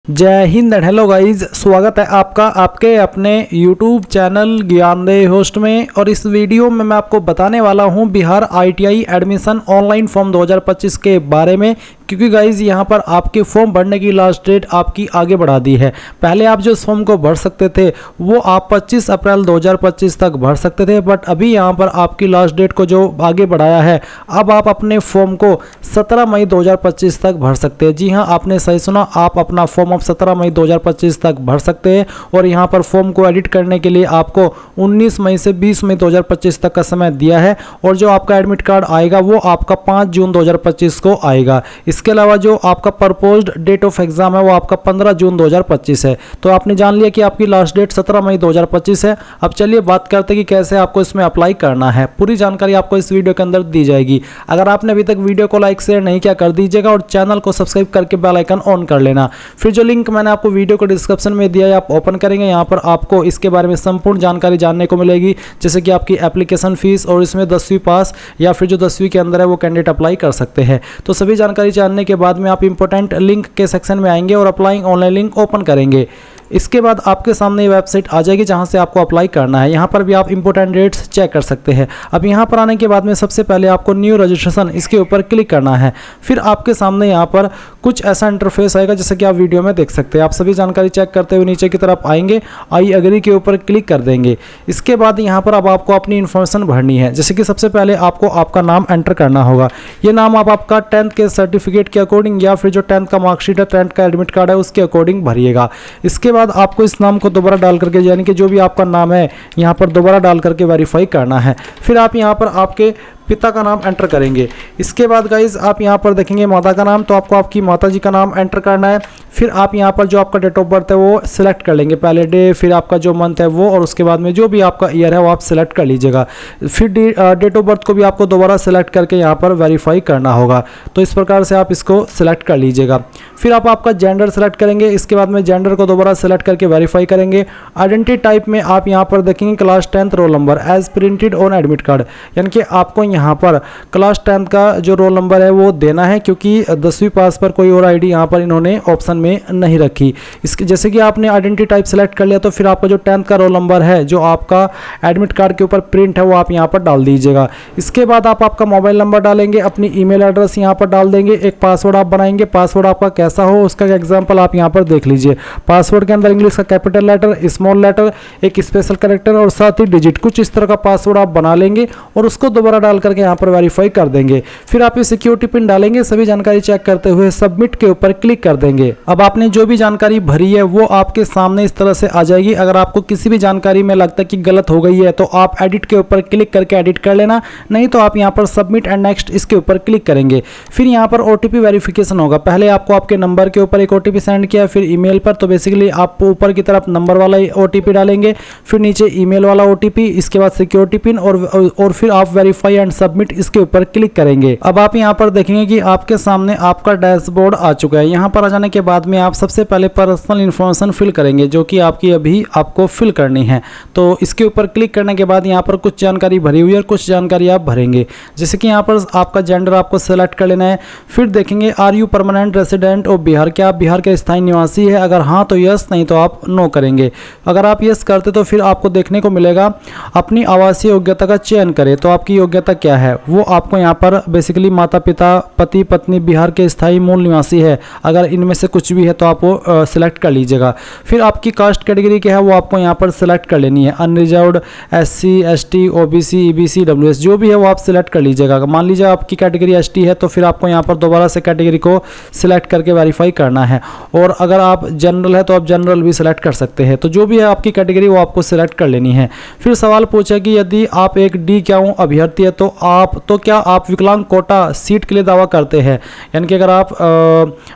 जय Hind and hello guys, स्वागत है आपका आपके अपने YouTube चैनल ज्ञानदेह होस्ट में। और इस वीडियो में मैं आपको बताने वाला हूं Bihar ITI admission online form 2025 के बारे में, क्योंकि गाइज यहां पर आपके फॉर्म भरने की लास्ट डेट आपकी आगे बढ़ा दी है। पहले आप जो फॉर्म को भर सकते थे वो आप 25 अप्रैल 2025 तक भर सकते थे, बट अभी यहां पर आपकी लास्ट डेट को जो आगे बढ़ाया है, अब आप अपने फॉर्म को 17 मई 2025 तक भर सकते हैं। जी हां, आपने सही सुना, आप अपना फॉर्म 17 मई 2025 तक भर सकते हैं। और यहां पर फॉर्म को एडिट करने के लिए आपको 19 मई से 20 मई 2025 तक का समय दिया है। और जो आपका एडमिट कार्ड आएगा वो आपका 5 जून 2025 को आएगा। इसके अलावा जो आपका प्रपोज्ड डेट ऑफ एग्जाम है वो आपका 15 जून 2025 है। तो आपने जान लिया कि आपकी लास्ट डेट 17 मई 2025 है। अब चलिए बात करते हैं कि कैसे आपको इसमें अप्लाई करना है। पूरी जानकारी आपको इस वीडियो के अंदर दी जाएगी। अगर आपने अभी तक वीडियो को लाइक शेयर नहीं किया, कर दीजिएगा और चैनल को सब्सक्राइब करके बेल आइकन ऑन कर लेना। फिर जो लिंक मैंने आपको वीडियो को डिस्क्रिप्शन में दिया है, आप ओपन करेंगे, यहाँ पर आपको इसके बारे में संपूर्ण जानकारी जानने को मिलेगी, जैसे कि आपकी एप्लीकेशन फीस और इसमें 10वीं पास या फिर जो 10वीं के अंदर है वो कैंडिडेट अप्लाई कर सकते हैं। तो सभी जानकारी जानने के बाद में आप इंपॉर्टेंट लिंक के सेक्शन में आएंगे और अप्लाइंग ऑनलाइन लिंक ओपन करेंगे। इसके बाद आपके सामने ये वेबसाइट आ जाएगी जहां से आपको अप्लाई करना है। यहां पर भी आप इंपॉर्टेंट डेट्स चेक कर सकते हैं। अब यहां पर आने के बाद में सबसे पहले आपको न्यू रजिस्ट्रेशन इसके ऊपर क्लिक करना है। फिर आपके सामने यहां पर कुछ ऐसा इंटरफेस आएगा जैसे कि आप वीडियो में देख सकते हैं। आप सभी जानकारी चेक करते हुए नीचे की तरफ आएंगे, आई एग्री के ऊपर क्लिक कर देंगे। इसके बाद यहाँ पर अब आपको अपनी इन्फॉर्मेशन भरनी है, जैसे कि सबसे पहले आपको आपका नाम एंटर करना होगा। ये नाम आप आपका 10th के सर्टिफिकेट के अकॉर्डिंग या फिर जो 10th का मार्कशीट है, 10th का एडमिट कार्ड है उसके अकॉर्डिंग भरिएगा। इसके बाद आपको इस नाम को दोबारा डाल करके, यानी कि जो भी आपका नाम है यहाँ पर दोबारा डाल करके वेरीफाई करना है। फिर आप यहाँ पर आपके पिता का नाम एंटर करेंगे। इसके बाद गाइज आप यहाँ पर देखेंगे माता का नाम, तो आपको आपकी माता जी का नाम एंटर करना है। फिर आप यहाँ पर जो आपका डेट ऑफ बर्थ है वो सिलेक्ट कर लेंगे, पहले डे, फिर आपका जो मंथ है वो, और उसके बाद में जो भी आपका ईयर है वो आप सिलेक्ट कर लीजिएगा। फिर डेट ऑफ बर्थ को भी आपको दोबारा सिलेक्ट करके यहाँ पर वेरीफाई करना होगा। तो इस प्रकार से आप इसको सिलेक्ट कर लीजिएगा। फिर आप आपका जेंडर सेलेक्ट करेंगे। इसके बाद में जेंडर को दोबारा सेलेक्ट करके वेरीफाई करेंगे। आइडेंटिटी टाइप में आप यहाँ पर देखेंगे class 10th roll number as printed on admit card, यानी कि आपको यहाँ पर क्लास 10th का जो रोल नंबर है वो देना है, क्योंकि 10वीं पास पर कोई और आईडी यहाँ पर इन्होंने ऑप्शन में नहीं रखी। इसके जैसे कि आपने आइडेंटिटी टाइप सेलेक्ट कर लिया, तो फिर आपका जो 10th का रोल नंबर है जो आपका एडमिट कार्ड के ऊपर प्रिंट है वो आप यहाँ पर डाल दीजिएगा। इसके बाद आप आपका मोबाइल नंबर डालेंगे, अपनी ईमेल एड्रेस यहाँ पर डाल देंगे, एक पासवर्ड आप बनाएंगे। पासवर्ड आपका कैसा हो उसका एग्जाम्पल आप यहाँ पर देख लीजिए। पासवर्ड के अंदर इंग्लिश का कैपिटल लेटर, स्मॉल लेटर, एक स्पेशल कैरेक्टर और साथ ही डिजिट, कुछ इस तरह का पासवर्ड आप बना लेंगे और उसको दोबारा डाल करके यहाँ पर वेरीफाई कर देंगे। फिर आप ये सिक्योरिटी पिन डालेंगे, सभी जानकारी चेक करते हुए सबमिट के ऊपर क्लिक कर देंगे। अब आपने जो भी जानकारी भरी है वो आपके सामने इस तरह से आ जाएगी। अगर आपको किसी भी जानकारी में लगता है कि गलत हो गई है तो आप एडिट के ऊपर क्लिक करके एडिट कर लेना, नहीं तो आप यहाँ पर सबमिट एंड नेक्स्ट इसके ऊपर क्लिक करेंगे। फिर यहाँ पर OTP वेरिफिकेशन होगा। पहले आपको आपके नंबर के ऊपर एक OTP सेंड किया, फिर ईमेल पर, तो बेसिकली आप ऊपर की तरफ नंबर वाला OTP डालेंगे, फिर नीचे ईमेल वाला OTP, इसके बाद सिक्योरिटी पिन और फिर आप वेरीफाई एंड सबमिट इसके ऊपर क्लिक करेंगे। अब आप यहाँ पर देखेंगे कि आपके सामने आपका डैशबोर्ड आ चुका है। यहाँ पर आ जाने के बाद में आप सबसे पहले पर्सनल इन्फॉर्मेशन फिल करेंगे, जो कि आपकी अभी आपको फिल करनी है। तो इसके ऊपर क्लिक करने के बाद यहाँ पर कुछ जानकारी भरी हुई है और कुछ जानकारी आप भरेंगे, जैसे कि यहाँ पर आपका जेंडर आपको सेलेक्ट कर लेना है। फिर देखेंगे are you permanent resident of Bihar, क्या आप बिहार के स्थायी निवासी है? अगर हाँ तो यस, नहीं तो आप नो करेंगे। अगर आप यस करते तो फिर आपको देखने को मिलेगा अपनी आवासीय योग्यता का चयन करें। तो आपकी योग्यता क्या है वो आपको यहाँ पर बेसिकली माता पिता, पति पत्नी बिहार के स्थायी मूल निवासी है, अगर इनमें से कुछ भी है तो आप वो सिलेक्ट कर लीजिएगा। फिर आपकी कास्ट कैटेगरी क्या है वो आपको यहाँ पर सिलेक्ट कर लेनी है। Unreserved, SC ST OBC EBC WS जो भी है वो आप सिलेक्ट कर लीजिएगा। मान लीजिए आपकी कैटेगरी ST है तो फिर आपको यहाँ पर दोबारा से कैटेगरी को सिलेक्ट करके वेरीफाई करना है। और अगर आप जनरल है तो आप जनरल भी सिलेक्ट कर सकते हैं। तो जो भी है आपकी कैटेगरी वो आपको सिलेक्ट कर लेनी है। फिर सवाल पूछा कि यदि आप एक D अभ्यर्थी है तो क्या आप विकलांग कोटा सीट के लिए दावा करते हैं? यानी कि अगर आप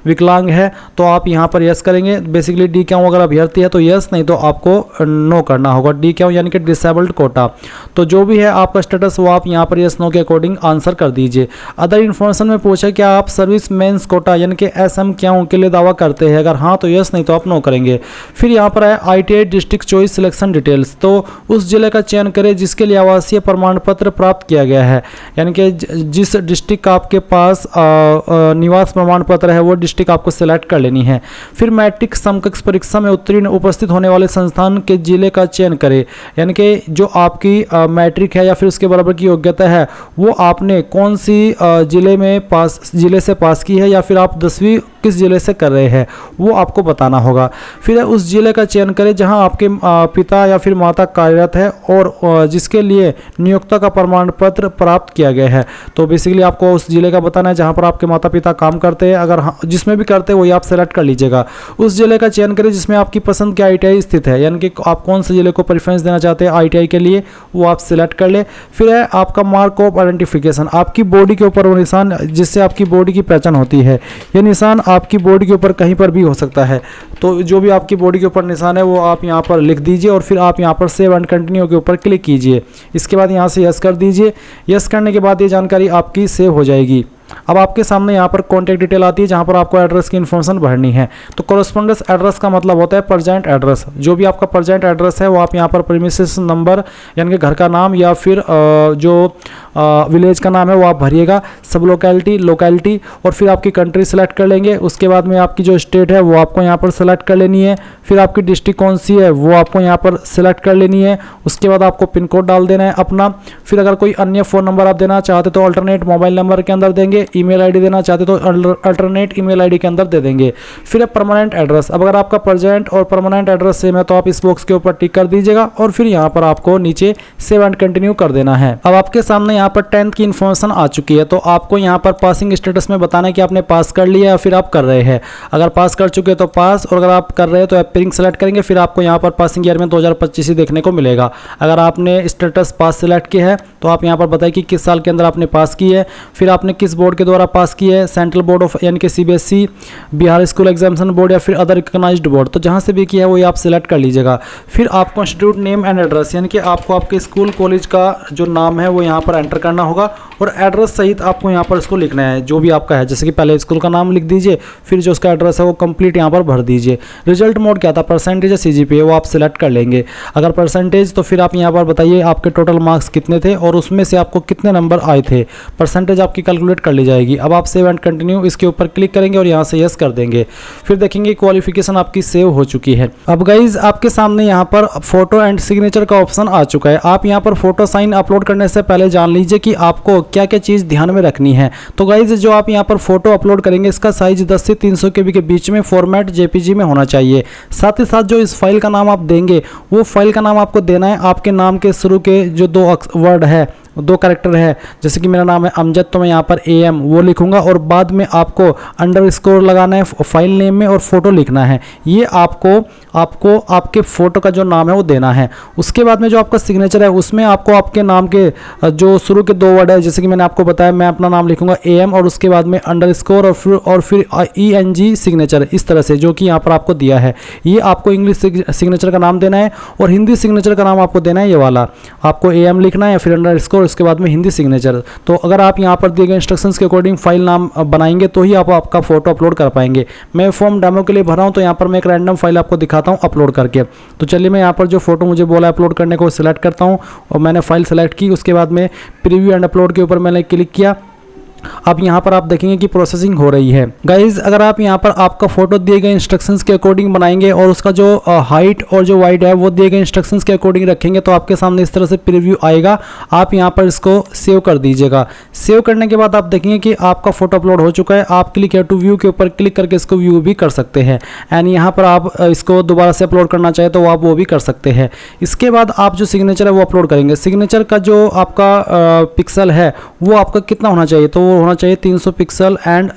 विकलांग है तो आप यहाँ पर यस करेंगे। बेसिकली D अगर अभ्यर्थी है तो यस, नहीं तो आपको नो करना होगा। D यानी कि डिसेबल्ड कोटा। तो जो भी है आपका स्टेटस वो आप यहाँ पर यस नो के अकॉर्डिंग आंसर कर दीजिए। अदर इन्फॉर्मेशन में पूछा क्या आप सर्विस मेंस कोटा यानी कि SM के लिए दावा करते हैं? अगर हाँ तो यस, नहीं तो आप नो करेंगे। फिर यहाँ पर है ITI district choice selection details, तो उस जिले का चयन करें जिसके लिए आवासीय प्रमाण पत्र प्राप्त किया गया गया है, यानी कि जिस डिस्ट्रिक्ट का आपके पास निवास प्रमाण पत्र है वो डिस्ट्रिक्ट आपको सिलेक्ट कर लेनी है। फिर मैट्रिक समकक्ष परीक्षा में उत्तीर्ण उपस्थित होने वाले संस्थान के जिले का चयन करें, यानी कि जो आपकी मैट्रिक है या फिर उसके बराबर की योग्यता है वो आपने कौन सी जिले से पास की है या फिर आप 10वीं किस जिले से कर रहे हैं वो आपको बताना होगा। फिर उस जिले का चयन करें जहां आपके पिता या फिर माता कार्यरत है और जिसके लिए नियोक्ता का प्रमाण पत्र प्राप्त किया गया है। तो बेसिकली आपको उस जिले का बताना है जहां पर आपके माता पिता काम करते हैं, अगर जिसमें भी करते हैं वही आप सेलेक्ट कर लीजिएगा। उस जिले का चयन करें जिसमें आपकी पसंद की ITI स्थित है, यानी कि आप कौन से जिले को प्रेफरेंस देना चाहते हैं ITI के लिए वो आप सिलेक्ट कर ले। फिर है आपका मार्क ऑफ आइडेंटिफिकेशन, आपकी बॉडी के ऊपर वो निशान जिससे आपकी बॉडी की पहचान होती है, ये निशान आपकी बॉडी के ऊपर कहीं पर भी हो सकता है। तो जो भी आपकी बॉडी के ऊपर निशान है वो आप यहाँ पर लिख दीजिए और फिर आप यहाँ पर सेव एंड कंटिन्यू के ऊपर क्लिक कीजिए। इसके बाद यहाँ से यस कर दीजिए। यस करने के बाद ये जानकारी आपकी सेव हो जाएगी। अब आपके सामने यहाँ पर कॉन्टैक्ट डिटेल आती है जहाँ पर आपको एड्रेस की इन्फॉर्मेशन भरनी है। तो कॉरेस्पॉन्डेंस एड्रेस का मतलब होता है प्रेजेंट एड्रेस। जो भी आपका प्रेजेंट एड्रेस है वो आप यहाँ पर प्रीमिसेस नंबर यानी कि घर का नाम या फिर जो विलेज का नाम है वो आप भरिएगा, सब लोकेलिटी और फिर आपकी कंट्री सेलेक्ट कर लेंगे। उसके बाद में आपकी जो स्टेट है वो आपको यहाँ पर सेलेक्ट कर लेनी है। फिर आपकी डिस्ट्रिक्ट कौन सी है वो आपको यहाँ पर सेलेक्ट कर लेनी है। उसके बाद आपको पिन कोड डाल देना है अपना। फिर अगर कोई अन्य फ़ोन नंबर आप देना चाहते तो अल्टरनेट मोबाइल नंबर के अंदर देंगे, ईमेल आईडी देना चाहते तो अल्टरनेट ईमेल आईडी के अंदर दे देंगे। फिर परमानेंट एड्रेस, अब अगर आपका प्रेजेंट और परमानेंट एड्रेस सेम है तो आप इस बॉक्स के ऊपर टिक कर दीजिएगा और फिर यहाँ पर आपको नीचे सेव एंड कंटिन्यू कर देना है। अब आपके सामने यहाँ पर 10th की इन्फॉर्मेशन आ चुकी है, तो आपको यहाँ पर पासिंग स्टेटस में बताना है कि आपने पास कर लिया या फिर आप कर रहे हैं। अगर पास कर चुके तो पास, और अगर आप कर रहे हैं तो एपियरिंग सेलेक्ट करेंगे। फिर आपको यहाँ पर पासिंग ईयर में 2025 ही देखने को मिलेगा। अगर आपने स्टेटस पास सेलेक्ट किया है तो आप यहाँ पर बताइए कि किस साल के अंदर आपने पास की है, फिर आपने किस बोर्ड के द्वारा पास की है, सेंट्रल बोर्ड ऑफ यानी कि CBSE, Bihar school examination board या फिर अदर रिकॉग्नाइज्ड बोर्ड। तो जहाँ से भी किया है वो आप सिलेक्ट कर लीजिएगा। फिर आपको इंस्टीट्यूट नेम एंड एड्रेस यानी कि आपको आपके स्कूल कॉलेज का जो नाम है वो यहाँ पर एंटर करना होगा और एड्रेस सहित आपको यहाँ पर इसको लिखना है जो भी आपका है। जैसे कि पहले स्कूल का नाम लिख दीजिए, फिर जो उसका एड्रेस है वो कंप्लीट यहाँ पर भर दीजिए। रिजल्ट मोड क्या था, परसेंटेज या CGPA, वो आप सिलेक्ट कर लेंगे। अगर परसेंटेज तो फिर आप यहाँ पर बताइए आपके टोटल मार्क्स कितने थे और उसमें से आपको कितने नंबर आए थे। परसेंटेज आपकी कैलकुलेट कर ली जाएगी। अब आप सेव एंड कंटिन्यू इसके ऊपर क्लिक करेंगे और यहाँ से यस कर देंगे। फिर देखेंगे क्वालिफिकेशन आपकी सेव हो चुकी है। अब गाइज आपके सामने यहाँ पर फोटो एंड सिग्नेचर का ऑप्शन आ चुका है। आप यहाँ पर फोटो साइन अपलोड करने से पहले जान लीजिए कि आपको क्या क्या चीज़ ध्यान में रखनी है। तो गाइज जो आप यहाँ पर फोटो अपलोड करेंगे इसका साइज 10 से 300 KB के बीच में फॉर्मेट JPG में होना चाहिए। साथ ही साथ जो इस फाइल का नाम आप देंगे वो फाइल का नाम आपको देना है आपके नाम के शुरू के जो 2 वर्ड है, 2 कैरेक्टर है। जैसे कि मेरा नाम है अमजद तो मैं यहाँ पर AM वो लिखूंगा और बाद में आपको अंडरस्कोर लगाना है फाइल नेम में और फोटो लिखना है। ये आपको आपके फोटो का जो नाम है वो देना है। उसके बाद में जो आपका सिग्नेचर है उसमें आपको आपके नाम के जो शुरू के 2 वर्ड है, जैसे कि मैंने आपको बताया मैं अपना नाम लिखूंगा AM और उसके बाद में अंडरस्कोर और फिर ENG सिग्नेचर, इस तरह से जो कि यहाँ पर आपको दिया है। ये आपको इंग्लिश सिग्नेचर का नाम देना है और हिंदी सिग्नेचर का नाम आपको देना है ये वाला। आपको AM लिखना है या फिर अंडरस्कोर उसके बाद में हिंदी सिग्नेचर। तो अगर आप यहाँ पर दिए गए इंस्ट्रक्शंस के अकॉर्डिंग फाइल नाम बनाएंगे तो ही आप आपका फोटो अपलोड कर पाएंगे। मैं फॉर्म डेमो के लिए भरा हूँ तो यहाँ पर मैं एक रैंडम फाइल आपको दिखाता हूँ अपलोड करके। तो चलिए मैं यहाँ पर जो फोटो मुझे बोला अपलोड करने को सिलेक्ट करता हूँ और मैंने फाइल सेलेक्ट की। उसके बाद में प्रीव्यू एंड अपलोड के ऊपर मैंने क्लिक किया। अब यहाँ पर आप देखेंगे कि प्रोसेसिंग हो रही है। गाइज अगर आप यहाँ पर आपका फोटो दिए गए इंस्ट्रक्शंस के अकॉर्डिंग बनाएंगे और उसका जो हाइट और जो वाइड है वो दिए गए इंस्ट्रक्शंस के अकॉर्डिंग रखेंगे तो आपके सामने इस तरह से प्रीव्यू आएगा। आप यहाँ पर इसको सेव कर दीजिएगा। सेव करने के बाद आप देखेंगे कि आपका फोटो अपलोड हो चुका है। आप क्लिक टू व्यू के ऊपर क्लिक करके इसको व्यू भी कर सकते हैं एंड यहाँ पर आप इसको दोबारा से अपलोड करना चाहे तो आप वो भी कर सकते हैं। इसके बाद आप जो सिग्नेचर है वो अपलोड करेंगे। सिग्नेचर का जो आपका पिक्सल है वो आपका कितना होना चाहिए, तो होना चाहिए 300 पिक्सल एंड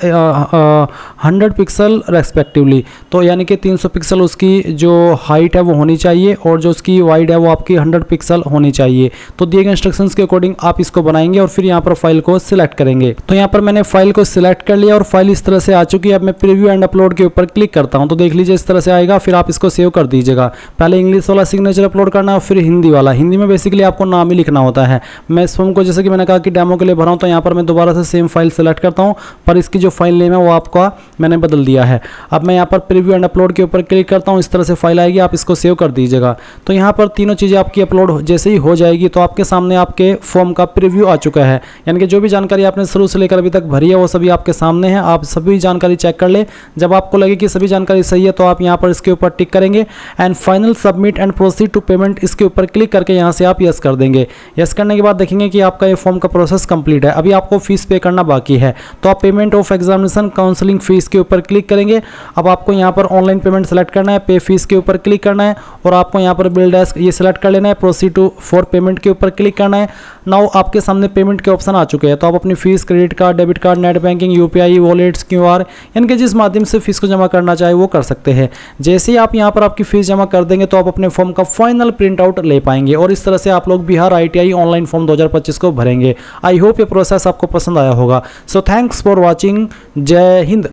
100 पिक्सल रेस्पेक्टिवली। तो यानी कि 300 पिक्सल उसकी जो हाइट है वो होनी चाहिए और जो उसकी वाइड है वो आपकी 100 पिक्सल होनी चाहिए। तो दिए गए इंस्ट्रक्शंस के अकॉर्डिंग आप इसको बनाएंगे और फिर यहाँ पर फाइल को सिलेक्ट करेंगे। तो यहाँ पर मैंने फाइल को सिलेक्ट कर लिया और फाइल इस तरह से आ चुकी है। अब मैं प्रीव्यू एंड अपलोड के ऊपर क्लिक करता हूँ तो देख लीजिए इस तरह से आएगा। फिर आप इसको सेव कर दीजिएगा। पहले इंग्लिश वाला सिग्नेचर अपलोड करना है फिर हिंदी वाला। हिंदी में बेसिकली आपको नाम ही लिखना होता है। मैं इस फॉर्म को जैसे कि मैंने कहा कि डेमो के लिए भरा हूँ तो यहाँ पर मैं दोबारा से सेम सेम फाइल सेलेक्ट करता हूँ, पर इसकी जो फाइल नेम है वो आपका मैंने बदल दिया है। अब मैं यहाँ पर प्रीव्यू एंड अपलोड के ऊपर क्लिक करता हूँ, इस तरह से फाइल आएगी, आप इसको सेव कर दीजिएगा। तो यहाँ पर तीनों चीज़ें आपकी अपलोड जैसे ही हो जाएगी तो आपके सामने आपके फॉर्म का प्रीव्यू आ चुका है, यानी कि जो भी जानकारी आपने शुरू से लेकर अभी तक भरी है वो सभी आपके सामने है। आप सभी जानकारी चेक कर ले, जब आपको लगे कि सभी जानकारी सही है तो आप यहाँ पर इसके ऊपर टिक करेंगे and final submit and proceed to payment, इसके ऊपर क्लिक करके यहाँ से आप यस कर देंगे। यस करने के बाद देखेंगे कि आपका ये फॉर्म का प्रोसेस कंप्लीट है। अभी आपको फीस पे करना बाकी है, तो आप payment of examination counselling fees के ऊपर क्लिक करेंगे। अब आपको यहाँ पर ऑनलाइन पेमेंट सेलेक्ट करना है, पे फीस के ऊपर क्लिक करना है और आपको यहाँ पर बिल डेस्क ये सेलेक्ट कर लेना है, प्रोसीड टू फॉर पेमेंट के ऊपर क्लिक करना है। नाउ आपके सामने पेमेंट के ऑप्शन आ चुके हैं, तो आप अपनी fees credit card, debit card, net banking, UPI, wallets, QR, यानी कि जिस माध्यम से फीस को जमा करना चाहे वो कर सकते हैं। जैसे ही आप यहाँ पर आपकी फीस जमा कर देंगे तो आप अपने फॉर्म का फाइनल प्रिंट आउट ले पाएंगे और इस तरह से आप लोग बिहार ITI ऑनलाइन फॉर्म 2025 को भरेंगे। आई होप ये प्रोसेस आपको पसंद आया होगा। So thanks for watching. जय हिंद।